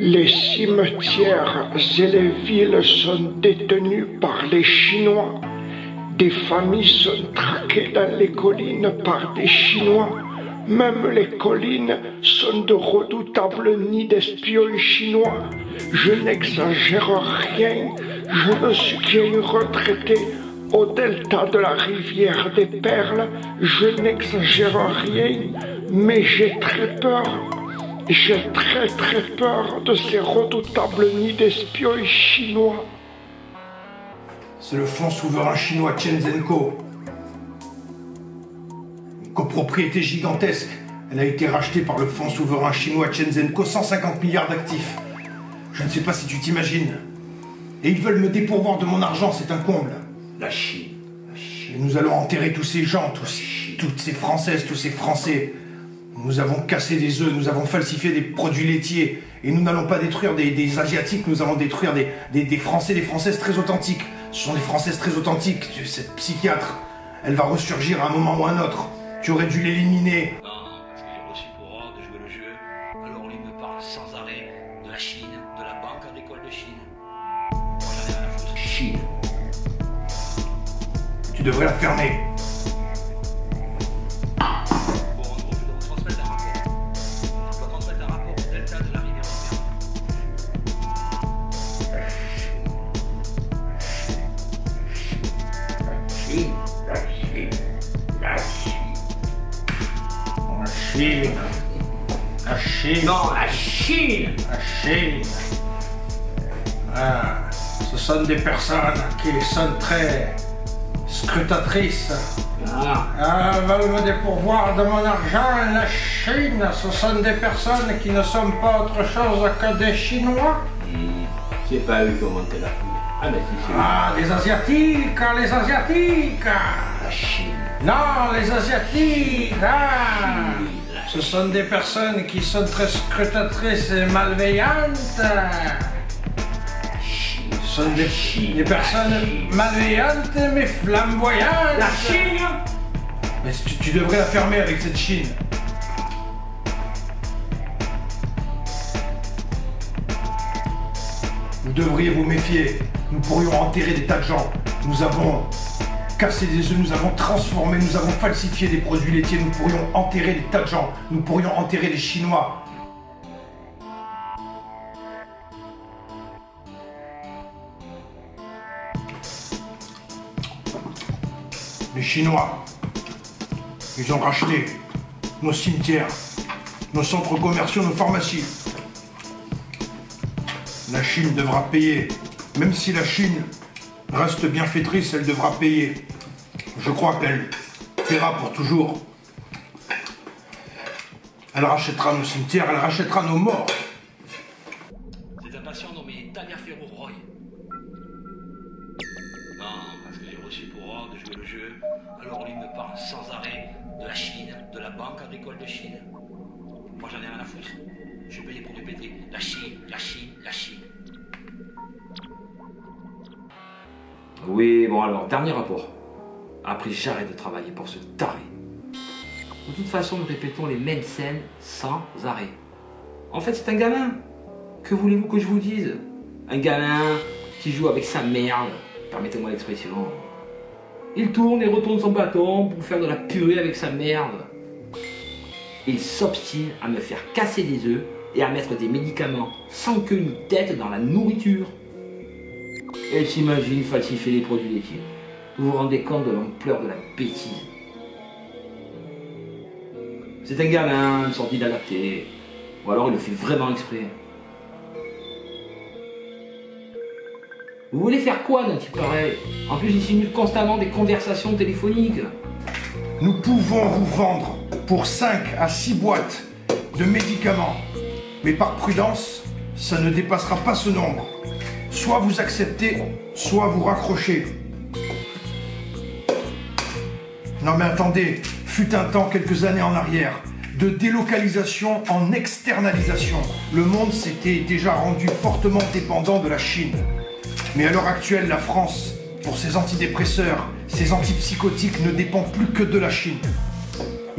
Les cimetières et les villes sont détenues par les Chinois. Des familles sont traquées dans les collines par des Chinois. Même les collines sont de redoutables nids d'espions chinois. Je n'exagère rien, je ne suis qu'un retraité au delta de la rivière des Perles. Je n'exagère rien, mais j'ai très peur. J'ai très peur de ces redoutables nids d'espions chinois. C'est le fonds souverain chinois Shenzhenko. Une copropriété gigantesque. Elle a été rachetée par le fonds souverain chinois Shenzhenko, 150 milliards d'actifs. Je ne sais pas si tu t'imagines. Et ils veulent me dépourvoir de mon argent, c'est un comble. La Chine. Et nous allons enterrer tous ces gens, toutes ces Françaises, tous ces Français. Nous avons cassé des œufs, nous avons falsifié des produits laitiers. Et nous n'allons pas détruire des Asiatiques, nous allons détruire des Français, des Françaises très authentiques. Ce sont des Françaises très authentiques. Cette psychiatre, elle va ressurgir à un moment ou à un autre. Tu aurais dû l'éliminer. Non, parce que j'ai reçu pour ordre de jouer le jeu. Alors lui me parle sans arrêt de la Chine, de la Banque agricole de Chine. Moi j'en ai rien à foutre. Chine. Tu devrais la fermer. Bon, en gros, je dois vous transmettre un rapport. Je dois transmettre un rapport au delta de la rivière Chine, la Chine, la Chine. La Chine. La Chine. Non, la Chine. La Chine. Ah, ce sont des personnes qui sont très scrutatrices. Elles veulent me dépourvoir de mon argent. La Chine, ce sont des personnes qui ne sont pas autre chose que des Chinois. C'est pas eux qui ont monté la poule. Ah, mais si, c'est eux. Ah, les Asiatiques, les Asiatiques. La Chine. Non, les Asiatiques, ce sont des personnes qui sont très scrutatrices et malveillantes. Ce sont des personnes malveillantes mais flamboyantes. La Chine. Mais tu devrais la fermer avec cette Chine. Vous devriez vous méfier. Nous pourrions enterrer des tas de gens. Nous avons cassé des œufs, nous avons transformé, nous avons falsifié des produits laitiers. Nous pourrions enterrer des tas de gens. Nous pourrions enterrer les Chinois. Les Chinois, ils ont racheté nos cimetières, nos centres commerciaux, nos pharmacies. La Chine devra payer. Même si la Chine reste bienfaitrice, elle devra payer. Je crois qu'elle paiera pour toujours. Elle rachètera nos cimetières, elle rachètera nos morts. C'est un patient nommé Taliaferro Roy. Non, parce que j'ai reçu pour ordre de jouer le jeu. Alors lui me parle sans arrêt de la Chine, de la Banque agricole de Chine. Moi j'en ai rien à foutre. Je suis payé pour répéter la Chine, la Chine, la Chine. Oui, bon alors, dernier rapport. Après, j'arrête de travailler pour ce taré. De toute façon, nous répétons les mêmes scènes sans arrêt. En fait, c'est un gamin. Que voulez-vous que je vous dise? Un gamin qui joue avec sa merde, permettez-moi l'expression. Il tourne et retourne son bâton pour faire de la purée avec sa merde. Il s'obstine à me faire casser des œufs et à mettre des médicaments sans queue ni tête dans la nourriture. Et il s'imagine falsifier les produits laitiers. Vous vous rendez compte de l'ampleur de la bêtise? C'est un gamin, une sorte d'inadapté. Ou alors il le fait vraiment exprès. Vous voulez faire quoi d'un type pareil? En plus, il simule constamment des conversations téléphoniques. Nous pouvons vous vendre pour 5 à 6 boîtes de médicaments. Mais par prudence, ça ne dépassera pas ce nombre. Soit vous acceptez, soit vous raccrochez. Non mais attendez, fut un temps, quelques années en arrière, de délocalisation en externalisation. Le monde s'était déjà rendu fortement dépendant de la Chine. Mais à l'heure actuelle, la France, pour ses antidépresseurs, ses antipsychotiques, ne dépend plus que de la Chine.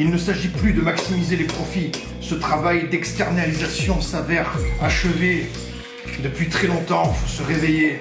Il ne s'agit plus de maximiser les profits. Ce travail d'externalisation s'avère achevé. Depuis très longtemps, il faut se réveiller.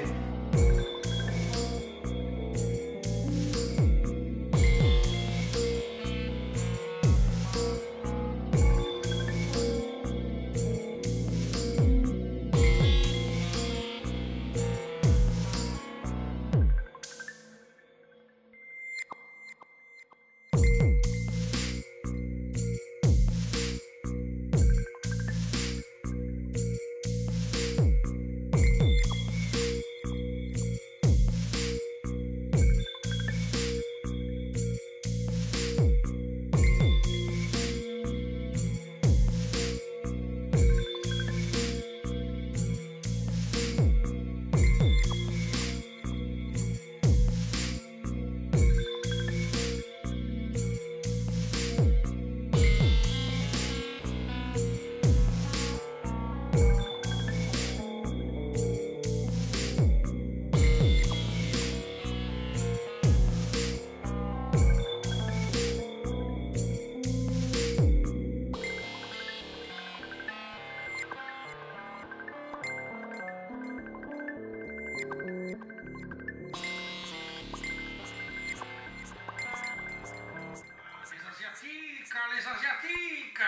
Les Asiatiques.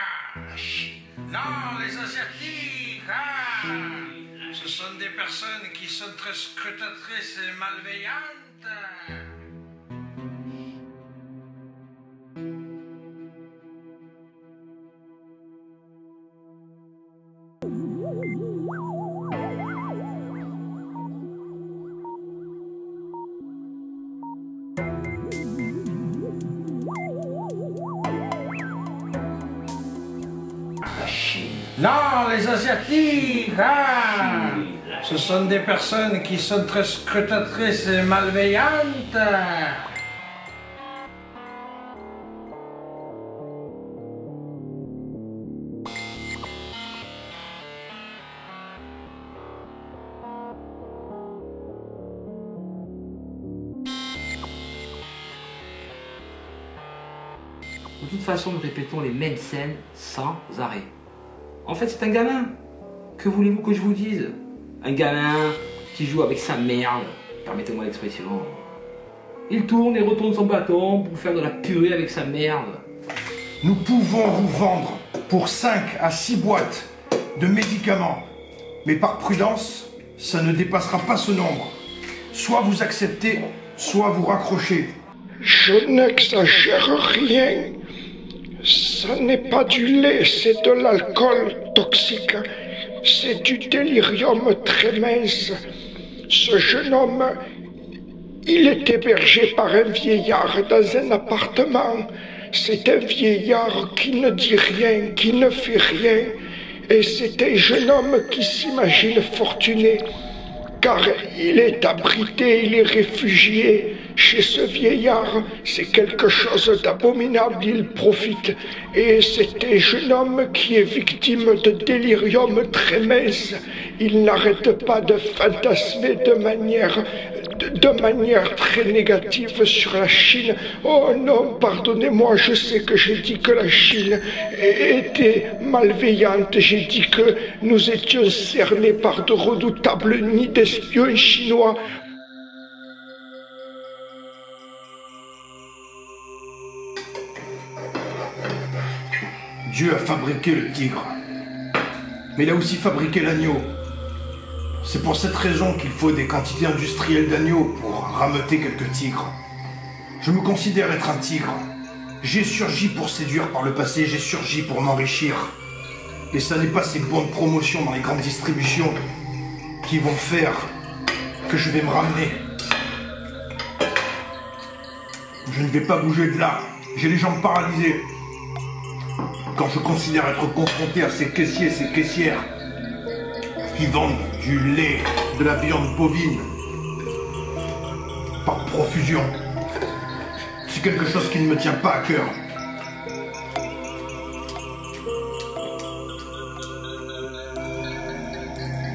Non, les Asiatiques. Ce sont des personnes qui sont très scrutatrices et malveillantes. Non, les Asiatiques. Ce sont des personnes qui sont très scrutatrices et malveillantes. De toute façon, nous répétons les mêmes scènes sans arrêt. En fait, c'est un gamin. Que voulez-vous que je vous dise? Un gamin qui joue avec sa merde, permettez-moi l'expression. Il tourne et retourne son bâton pour faire de la purée avec sa merde. Nous pouvons vous vendre pour 5 à 6 boîtes de médicaments. Mais par prudence, ça ne dépassera pas ce nombre. Soit vous acceptez, soit vous raccrochez. Je n'exagère rien. Ce n'est pas du lait, c'est de l'alcool toxique. C'est du délirium très mince. Ce jeune homme, il est hébergé par un vieillard dans un appartement. C'est un vieillard qui ne dit rien, qui ne fait rien. Et c'est un jeune homme qui s'imagine fortuné. Car il est abrité, il est réfugié chez ce vieillard. C'est quelque chose d'abominable, il profite. Et c'est un jeune homme qui est victime de délirium très mince. Il n'arrête pas de fantasmer de manière très négative sur la Chine. Oh non, pardonnez-moi, je sais que j'ai dit que la Chine était malveillante. J'ai dit que nous étions cernés par de redoutables nids d'espions chinois. Dieu a fabriqué le tigre, mais il a aussi fabriqué l'agneau. C'est pour cette raison qu'il faut des quantités industrielles d'agneaux pour rameuter quelques tigres. Je me considère être un tigre. J'ai surgi pour séduire par le passé, j'ai surgi pour m'enrichir. Et ça n'est pas ces bons de promotion dans les grandes distributions qui vont faire que je vais me ramener. Je ne vais pas bouger de là. J'ai les jambes paralysées. Quand je considère être confronté à ces caissiers, ces caissières qui vendent du lait, de la viande bovine par profusion, c'est quelque chose qui ne me tient pas à cœur.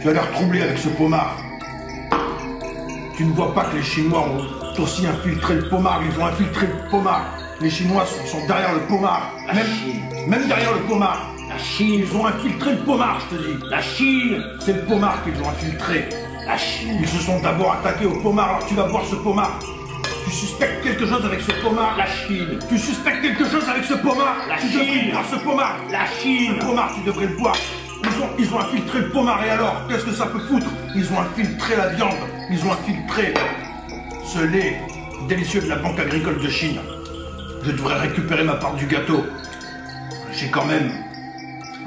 Tu as l'air troublé avec ce pommard. Tu ne vois pas que les Chinois ont aussi infiltré le pommard, ils ont infiltré le pommard. Les Chinois sont derrière le pommard. Même derrière le pommard. La Chine. Ils ont infiltré le pommard, je te dis. La Chine. C'est le pommard qu'ils ont infiltré. La Chine. Ils se sont d'abord attaqués au pommard, alors tu vas voir ce pommard. Tu suspectes quelque chose avec ce pommard. La Chine. Tu suspectes quelque chose avec ce pommard. La tu Chine. devrais boire ce pommard. La Chine. Ce pommard, tu devrais le boire. Ils ont infiltré le pommard, et alors, qu'est-ce que ça peut foutre? Ils ont infiltré la viande. Ils ont infiltré ce lait délicieux de la Banque agricole de Chine. Je devrais récupérer ma part du gâteau. J'ai quand même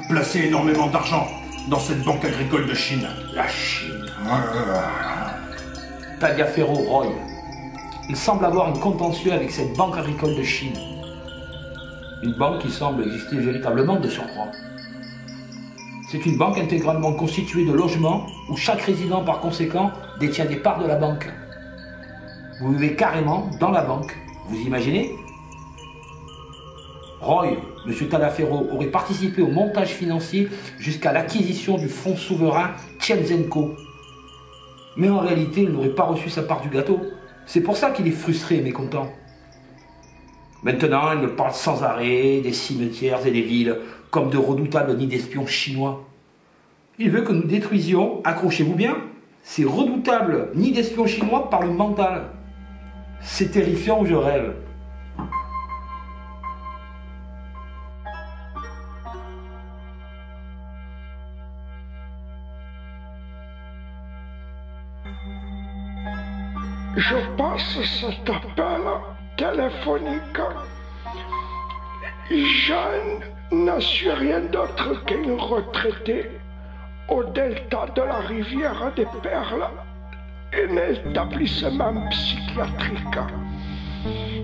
placé énormément d'argent dans cette Banque agricole de Chine. La Chine. Tagliaferro Roy. Il semble avoir un contentieux avec cette banque agricole de Chine. Une banque qui semble exister véritablement de surcroît. C'est une banque intégralement constituée de logements où chaque résident par conséquent détient des parts de la banque. Vous vivez carrément dans la banque. Vous imaginez? Roy, M. Tagliaferro, aurait participé au montage financier jusqu'à l'acquisition du fonds souverain Tianzenco. Mais en réalité, il n'aurait pas reçu sa part du gâteau. C'est pour ça qu'il est frustré et mécontent. Maintenant, il me parle sans arrêt des cimetières et des villes comme de redoutables nids d'espions chinois. Il veut que nous détruisions, accrochez-vous bien, ces redoutables nids d'espions chinois par le mental. C'est terrifiant où je rêve. Je passe cet appel téléphonique. Je ne suis rien d'autre qu'une retraitée au delta de la rivière des Perles, un établissement psychiatrique.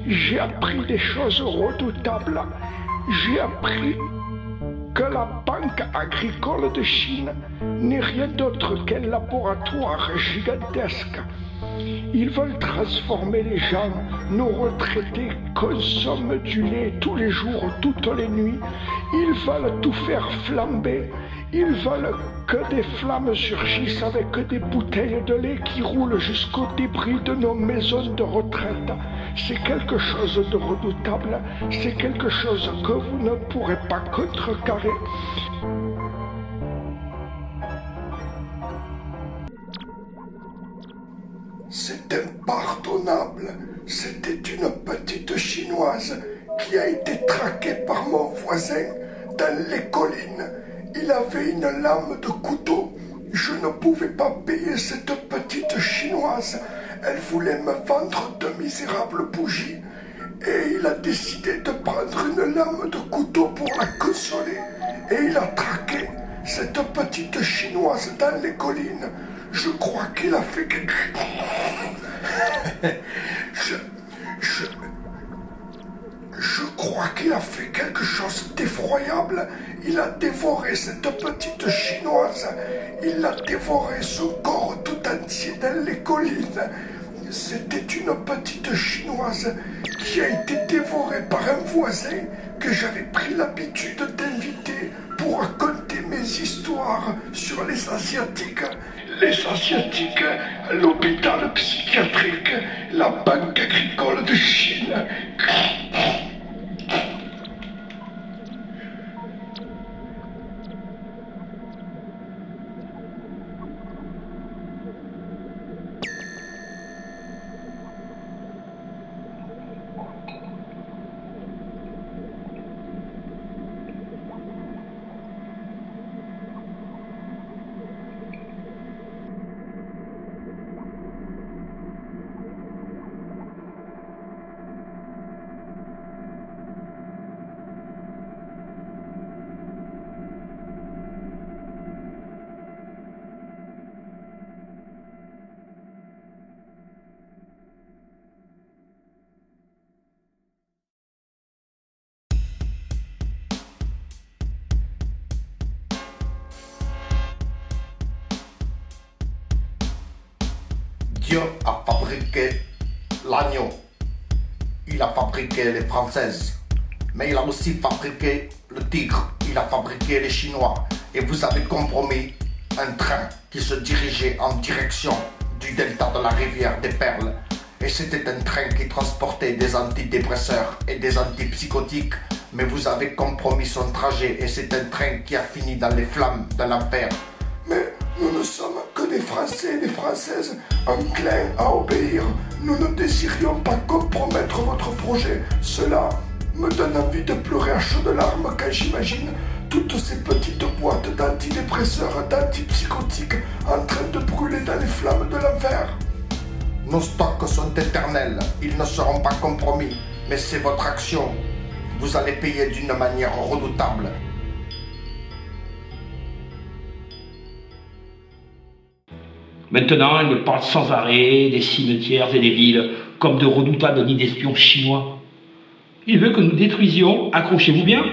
J'ai appris des choses redoutables. J'ai appris que la Banque agricole de Chine n'est rien d'autre qu'un laboratoire gigantesque. Ils veulent transformer les gens. Nos retraités consomment du lait tous les jours, toutes les nuits. Ils veulent tout faire flamber. Ils veulent que des flammes surgissent avec des bouteilles de lait qui roulent jusqu'au débris de nos maisons de retraite. C'est quelque chose de redoutable. C'est quelque chose que vous ne pourrez pas contrecarrer. C'est impardonnable. C'était une petite Chinoise qui a été traquée par mon voisin dans les collines. Il avait une lame de couteau. Je ne pouvais pas payer cette petite Chinoise. Elle voulait me vendre de misérables bougies. Et il a décidé de prendre une lame de couteau pour la consoler. Et il a traqué cette petite Chinoise dans les collines. Je crois qu'il a fait quelque Je crois qu'il a fait quelque chose d'effroyable. Il a dévoré cette petite Chinoise. Il a dévoré son corps tout entier dans les collines. C'était une petite Chinoise qui a été dévorée par un voisin que j'avais pris l'habitude d'inviter pour raconter mes histoires sur les Asiatiques. Les Asiatiques, l'hôpital psychiatrique, la Banque agricole de Chine. Dieu a fabriqué l'agneau. Il a fabriqué les Françaises. Mais il a aussi fabriqué le tigre. Il a fabriqué les Chinois. Et vous avez compromis un train qui se dirigeait en direction du delta de la rivière des Perles. Et c'était un train qui transportait des antidépresseurs et des antipsychotiques. Mais vous avez compromis son trajet et c'est un train qui a fini dans les flammes de l'enfer. Mais nous ne sommes que des Français et des Françaises enclins à obéir. Nous ne désirions pas compromettre votre projet. Cela me donne envie de pleurer à chaudes larmes quand j'imagine toutes ces petites boîtes d'antidépresseurs, d'antipsychotiques en train de brûler dans les flammes de l'enfer. Nos stocks sont éternels, ils ne seront pas compromis, mais c'est votre action. Vous allez payer d'une manière redoutable. Maintenant, il me parle sans arrêt des cimetières et des villes comme de redoutables nids d'espions chinois. Il veut que nous détruisions, accrochez-vous bien,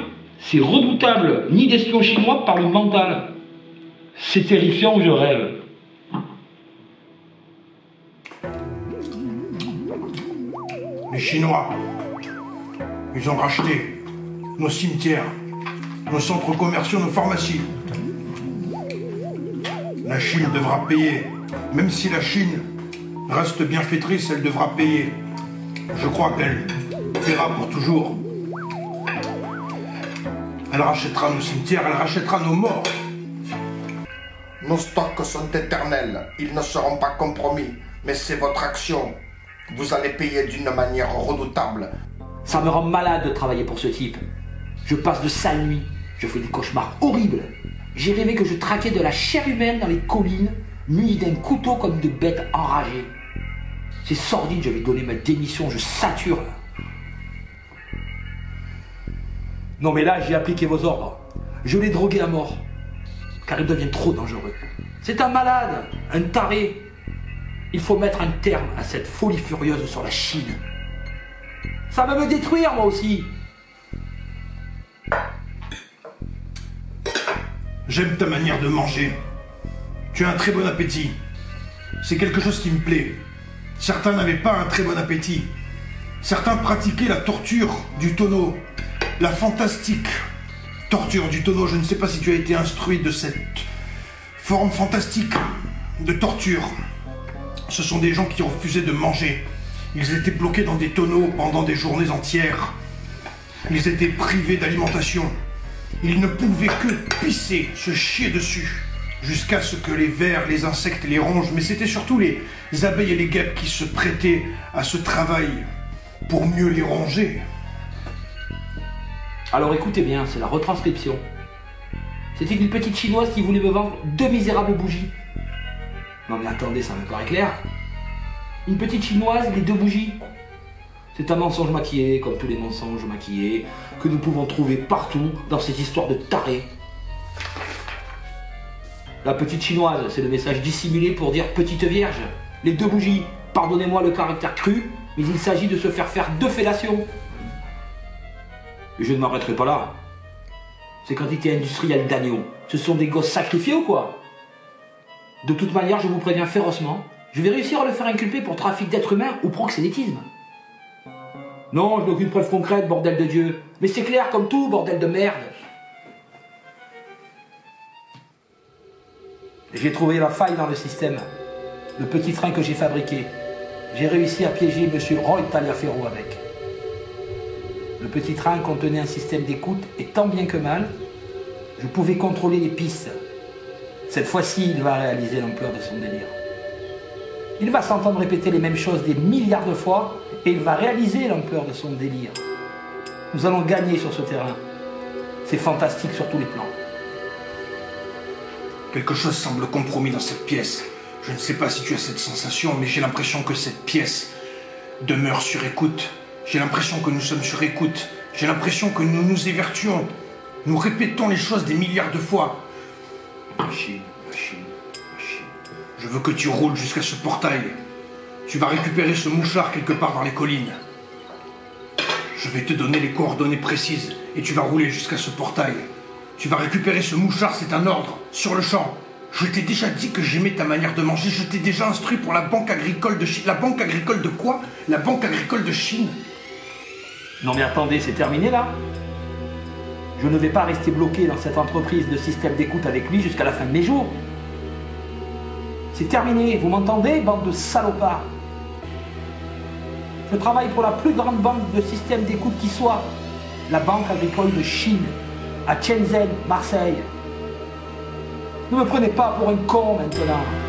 ces redoutables nids d'espions chinois par le mental. C'est terrifiant, je rêve. Les Chinois, ils ont racheté nos cimetières, nos centres commerciaux, nos pharmacies. La Chine devra payer. Même si la Chine reste bienfaitrice, elle devra payer. Je crois qu'elle paiera pour toujours. Elle rachètera nos cimetières, elle rachètera nos morts. Nos stocks sont éternels, ils ne seront pas compromis, mais c'est votre action. Vous allez payer d'une manière redoutable. Ça me rend malade de travailler pour ce type. Je passe de sales nuits, je fais des cauchemars horribles. J'ai rêvé que je traquais de la chair humaine dans les collines, muni d'un couteau comme de bêtes enragées. C'est sordide, je vais donner ma démission, je sature. Non mais là, j'ai appliqué vos ordres. Je l'ai drogué à mort, car il devient trop dangereux. C'est un malade, un taré. Il faut mettre un terme à cette folie furieuse sur la Chine. Ça va me détruire, moi aussi. J'aime ta manière de manger. Tu as un très bon appétit. C'est quelque chose qui me plaît. Certains n'avaient pas un très bon appétit. Certains pratiquaient la torture du tonneau. La fantastique torture du tonneau. Je ne sais pas si tu as été instruit de cette forme fantastique de torture. Ce sont des gens qui refusaient de manger. Ils étaient bloqués dans des tonneaux pendant des journées entières. Ils étaient privés d'alimentation. Ils ne pouvaient que pisser, se chier dessus, jusqu'à ce que les vers, les insectes les rongent. Mais c'était surtout les abeilles et les guêpes qui se prêtaient à ce travail pour mieux les ronger. Alors écoutez bien, c'est la retranscription. C'était une petite chinoise qui voulait me vendre 2 misérables bougies. Non mais attendez, ça me paraît clair. Une petite chinoise, les 2 bougies. C'est un mensonge maquillé, comme tous les mensonges maquillés, que nous pouvons trouver partout dans ces histoires de tarés. La petite chinoise, c'est le message dissimulé pour dire petite vierge. Les 2 bougies, pardonnez-moi le caractère cru, mais il s'agit de se faire 2 fellations. Et je ne m'arrêterai pas là. Ces quantités industrielles d'agneaux, ce sont des gosses sacrifiés ou quoi? De toute manière, je vous préviens férocement, je vais réussir à le faire inculper pour trafic d'êtres humains ou proxénétisme. Non, je n'ai aucune preuve concrète, bordel de Dieu. Mais c'est clair comme tout, bordel de merde. J'ai trouvé la faille dans le système. Le petit train que j'ai fabriqué. J'ai réussi à piéger M. Roy Taliaferro avec. Le petit train contenait un système d'écoute et tant bien que mal, je pouvais contrôler les pistes. Cette fois-ci, il va réaliser l'ampleur de son délire. Il va s'entendre répéter les mêmes choses des milliards de fois et il va réaliser l'ampleur de son délire. Nous allons gagner sur ce terrain. C'est fantastique sur tous les plans. Quelque chose semble compromis dans cette pièce. Je ne sais pas si tu as cette sensation, mais j'ai l'impression que cette pièce demeure sur écoute. J'ai l'impression que nous sommes sur écoute. J'ai l'impression que nous nous évertuons. Nous répétons les choses des milliards de fois. Machine, machine, machine. Je veux que tu roules jusqu'à ce portail. Tu vas récupérer ce mouchard quelque part dans les collines. Je vais te donner les coordonnées précises et tu vas rouler jusqu'à ce portail. Tu vas récupérer ce mouchard, c'est un ordre, sur le champ. Je t'ai déjà dit que j'aimais ta manière de manger. Je t'ai déjà instruit pour la banque agricole de Chine. La banque agricole de quoi? La banque agricole de Chine. Non mais attendez, c'est terminé là? Je ne vais pas rester bloqué dans cette entreprise de système d'écoute avec lui jusqu'à la fin de mes jours. C'est terminé, vous m'entendez, bande de salopards? Je travaille pour la plus grande banque de système d'écoute qui soit, la Banque agricole de Chine, à Shenzhen, Marseille. Ne me prenez pas pour un con maintenant.